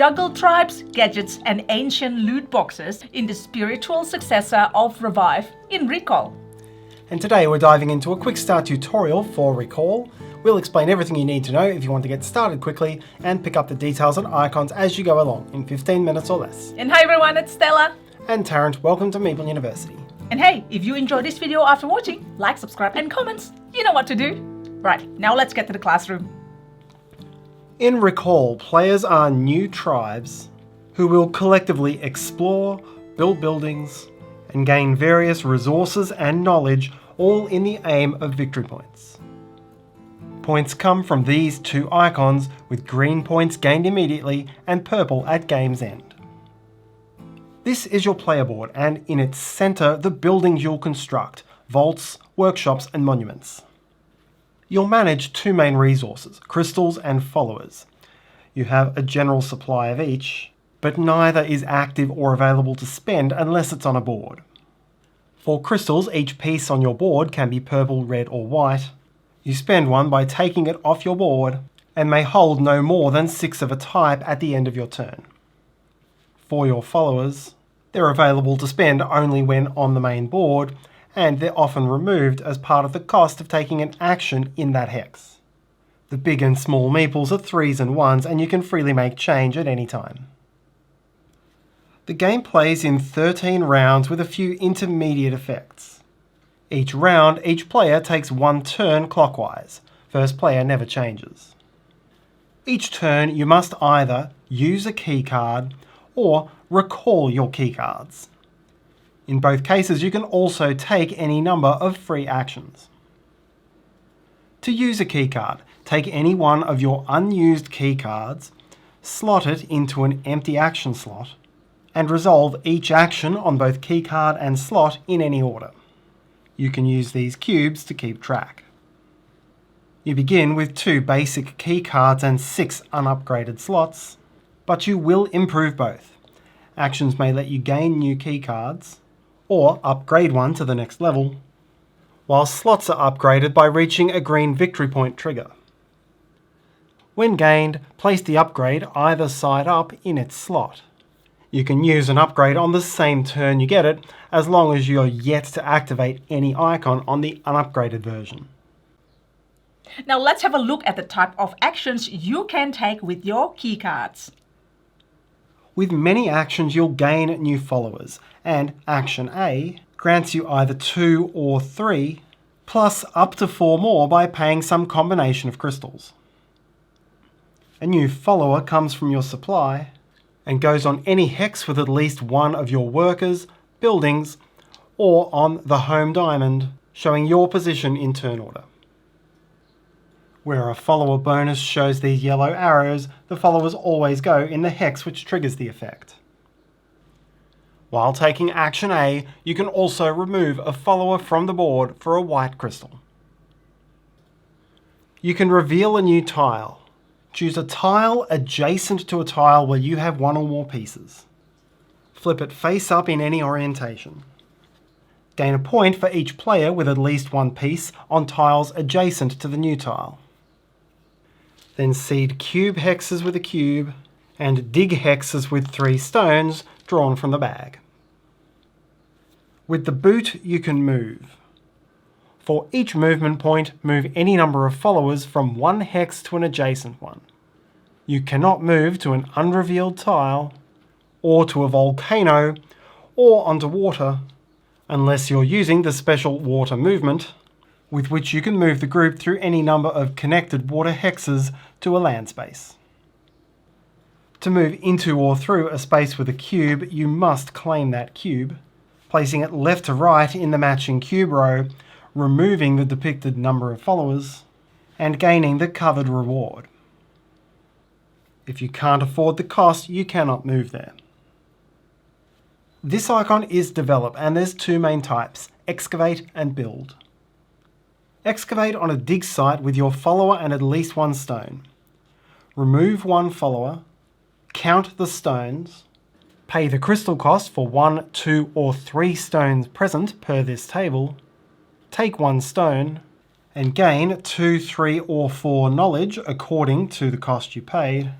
Juggle tribes, gadgets and ancient loot boxes in the spiritual successor of Revive in Recall. And today we're diving into a quick start tutorial for Recall. We'll explain everything you need to know if you want to get started quickly and pick up the details and icons as you go along in 15 minutes or less. And hi everyone, it's Stella. And Tarrant, welcome to Meeple University. And hey, if you enjoyed this video after watching, like, subscribe and comments. You know what to do. Right, now let's get to the classroom. In Recall, players are new tribes who will collectively explore, build buildings, and gain various resources and knowledge, all in the aim of victory points. Points come from these two icons, with green points gained immediately and purple at game's end. This is your player board, and in its centre the buildings you'll construct: vaults, workshops and monuments. You'll manage two main resources, crystals and followers. You have a general supply of each, but neither is active or available to spend unless it's on a board. For crystals, each piece on your board can be purple, red or white. You spend one by taking it off your board and may hold no more than 6 of a type at the end of your turn. For your followers, they're available to spend only when on the main board, and they're often removed as part of the cost of taking an action in that hex. The big and small meeples are 3s and 1s, and you can freely make change at any time. The game plays in 13 rounds with a few intermediate effects. Each round, each player takes one turn clockwise. First player never changes. Each turn you must either use a keycard or recall your keycards. In both cases you can also take any number of free actions. To use a keycard, take any one of your unused keycards, slot it into an empty action slot, and resolve each action on both keycard and slot in any order. You can use these cubes to keep track. You begin with 2 basic keycards and 6 unupgraded slots, but you will improve both. Actions may let you gain new keycards, or upgrade one to the next level, while slots are upgraded by reaching a green victory point trigger. When gained, place the upgrade either side up in its slot. You can use an upgrade on the same turn you get it, as long as you're yet to activate any icon on the unupgraded version. Now let's have a look at the type of actions you can take with your keycards. With many actions you'll gain new followers, and Action A grants you either 2 or 3, plus up to 4 more by paying some combination of crystals. A new follower comes from your supply, and goes on any hex with at least one of your workers, buildings, or on the home diamond, showing your position in turn order. Where a follower bonus shows these yellow arrows, the followers always go in the hex which triggers the effect. While taking Action A, you can also remove a follower from the board for a white crystal. You can reveal a new tile. Choose a tile adjacent to a tile where you have 1 or more pieces. Flip it face up in any orientation. Gain a point for each player with at least 1 piece on tiles adjacent to the new tile. Then seed cube hexes with a cube and dig hexes with 3 stones drawn from the bag. With the boot you can move. For each movement point, move any number of followers from one hex to an adjacent one. You cannot move to an unrevealed tile, or to a volcano, or onto water, unless you're using the special water movement, with which you can move the group through any number of connected water hexes to a land space. To move into or through a space with a cube, you must claim that cube, placing it left to right in the matching cube row, removing the depicted number of followers, and gaining the covered reward. If you can't afford the cost, you cannot move there. This icon is develop, and there's 2 main types, excavate and build. Excavate on a dig site with your follower and at least 1 stone. Remove 1 follower, count the stones, pay the crystal cost for 1, 2 or 3 stones present per this table, take 1 stone, and gain 2, 3 or 4 knowledge according to the cost you paid,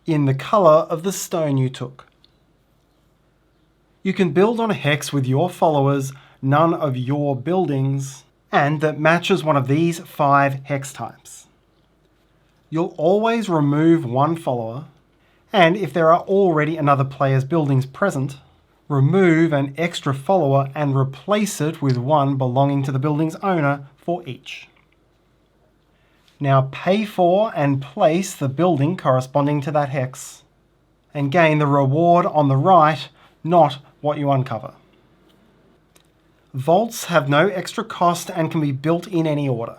in the colour of the stone you took. You can build on a hex with your followers, none of your buildings, and that matches one of these 5 hex types. You'll always remove one follower, and if there are already another player's buildings present, remove an extra follower and replace it with one belonging to the building's owner for each. Now pay for and place the building corresponding to that hex, and gain the reward on the right, not what you uncover. Vaults have no extra cost and can be built in any order.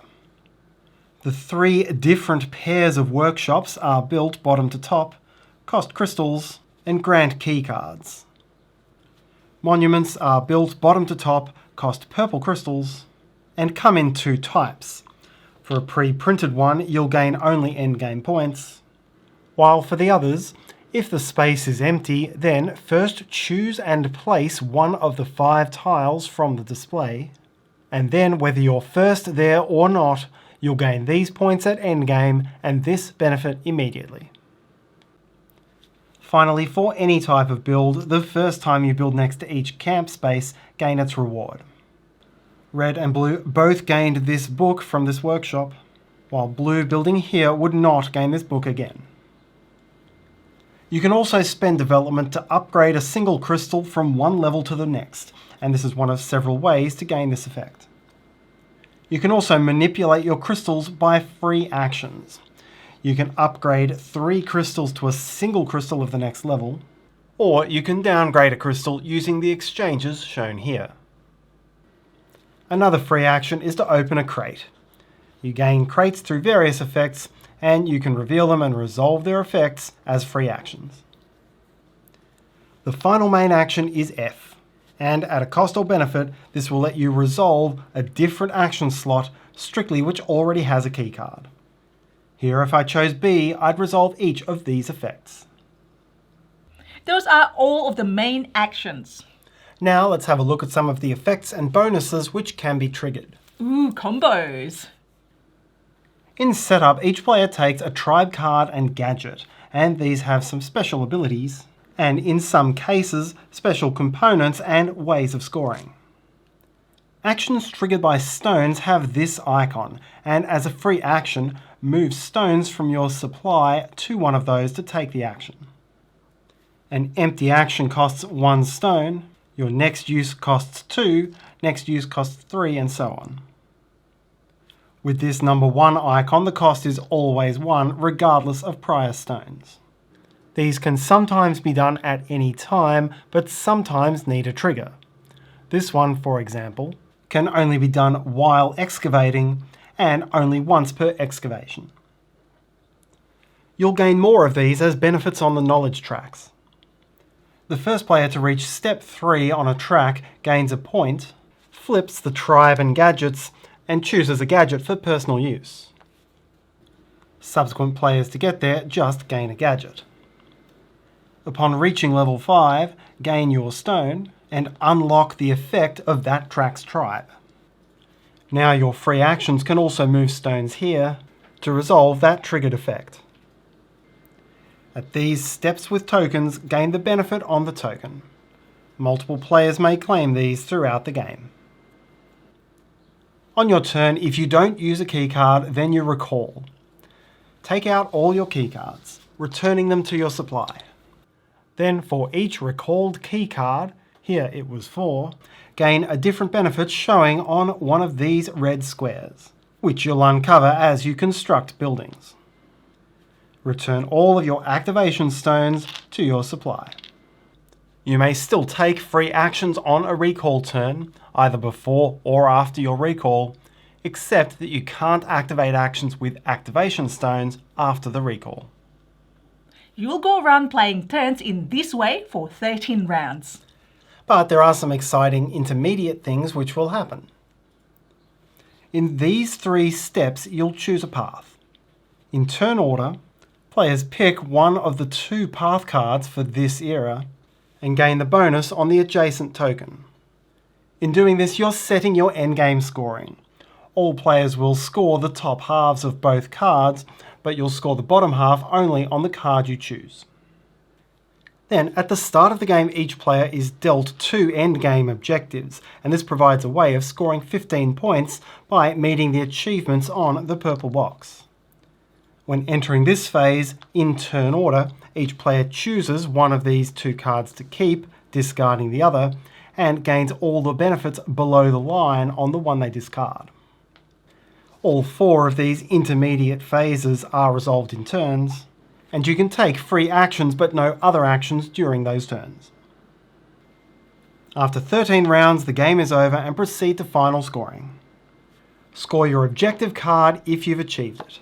The 3 different pairs of workshops are built bottom to top, cost crystals, and grant keycards. Monuments are built bottom to top, cost purple crystals, and come in 2 types. For a pre-printed one, you'll gain only endgame points, while for the others, if the space is empty, then first choose and place one of the 5 tiles from the display, and then whether you're first there or not, you'll gain these points at endgame and this benefit immediately. Finally, for any type of build, the first time you build next to each camp space, gain its reward. Red and blue both gained this book from this workshop, while blue building here would not gain this book again. You can also spend development to upgrade a single crystal from one level to the next, and this is one of several ways to gain this effect. You can also manipulate your crystals by free actions. You can upgrade 3 crystals to a single crystal of the next level, or you can downgrade a crystal using the exchanges shown here. Another free action is to open a crate. You gain crates through various effects, and you can reveal them and resolve their effects as free actions. The final main action is F, and at a cost or benefit, this will let you resolve a different action slot strictly which already has a keycard. Here, if I chose B, I'd resolve each of these effects. Those are all of the main actions. Now let's have a look at some of the effects and bonuses which can be triggered. Ooh, combos. In setup, each player takes a tribe card and gadget, and these have some special abilities, and in some cases, special components and ways of scoring. Actions triggered by stones have this icon, and as a free action, move stones from your supply to one of those to take the action. An empty action costs 1 stone, your next use costs 2, next use costs 3, and so on. With this number 1 icon, the cost is always 1, regardless of prior stones. These can sometimes be done at any time, but sometimes need a trigger. This one, for example, can only be done while excavating, and only once per excavation. You'll gain more of these as benefits on the knowledge tracks. The first player to reach step 3 on a track gains a point, flips the tribe and gadgets, and chooses a gadget for personal use. Subsequent players to get there just gain a gadget. Upon reaching level 5, gain your stone, and unlock the effect of that track's tribe. Now your free actions can also move stones here to resolve that triggered effect. At these steps with tokens, gain the benefit on the token. Multiple players may claim these throughout the game. On your turn, if you don't use a keycard, then you recall. Take out all your keycards, returning them to your supply. Then for each recalled keycard, here it was 4, gain a different benefit showing on one of these red squares, which you'll uncover as you construct buildings. Return all of your activation stones to your supply. You may still take free actions on a recall turn, either before or after your recall, except that you can't activate actions with activation stones after the recall. You'll go around playing turns in this way for 13 rounds. But there are some exciting intermediate things which will happen. In these 3 steps, you'll choose a path. In turn order, players pick one of the 2 path cards for this era and gain the bonus on the adjacent token. In doing this, you're setting your endgame scoring. All players will score the top halves of both cards, but you'll score the bottom half only on the card you choose. Then, at the start of the game, each player is dealt 2 endgame objectives, and this provides a way of scoring 15 points by meeting the achievements on the purple box. When entering this phase, in turn order, each player chooses one of these 2 cards to keep, discarding the other, and gains all the benefits below the line on the one they discard. All 4 of these intermediate phases are resolved in turns, and you can take free actions but no other actions during those turns. After 13 rounds, the game is over and proceed to final scoring. Score your objective card if you've achieved it.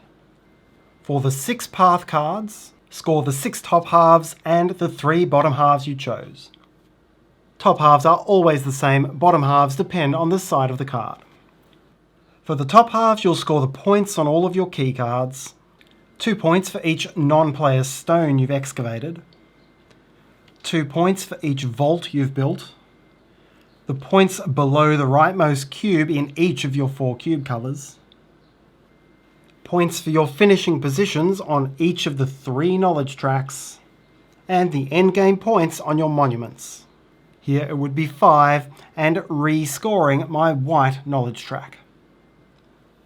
For the 6 path cards, score the 6 top halves and the 3 bottom halves you chose. Top halves are always the same, bottom halves depend on the side of the card. For the top halves, you'll score the points on all of your key cards, 2 points for each non-player stone you've excavated, 2 points for each vault you've built, the points below the rightmost cube in each of your 4 cube colours, points for your finishing positions on each of the 3 knowledge tracks, and the endgame points on your monuments. Here it would be 5, and re-scoring my white knowledge track.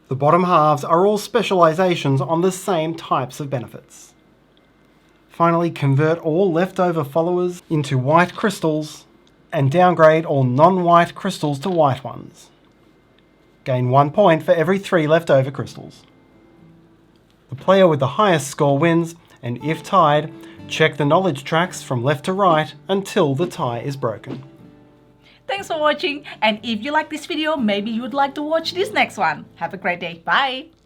The bottom halves are all specialisations on the same types of benefits. Finally, convert all leftover followers into white crystals and downgrade all non-white crystals to white ones. Gain 1 point for every 3 leftover crystals. The player with the highest score wins, and if tied, check the knowledge tracks from left to right until the tie is broken. Thanks for watching, and if you like this video, maybe you would like to watch this next one. Have a great day. Bye!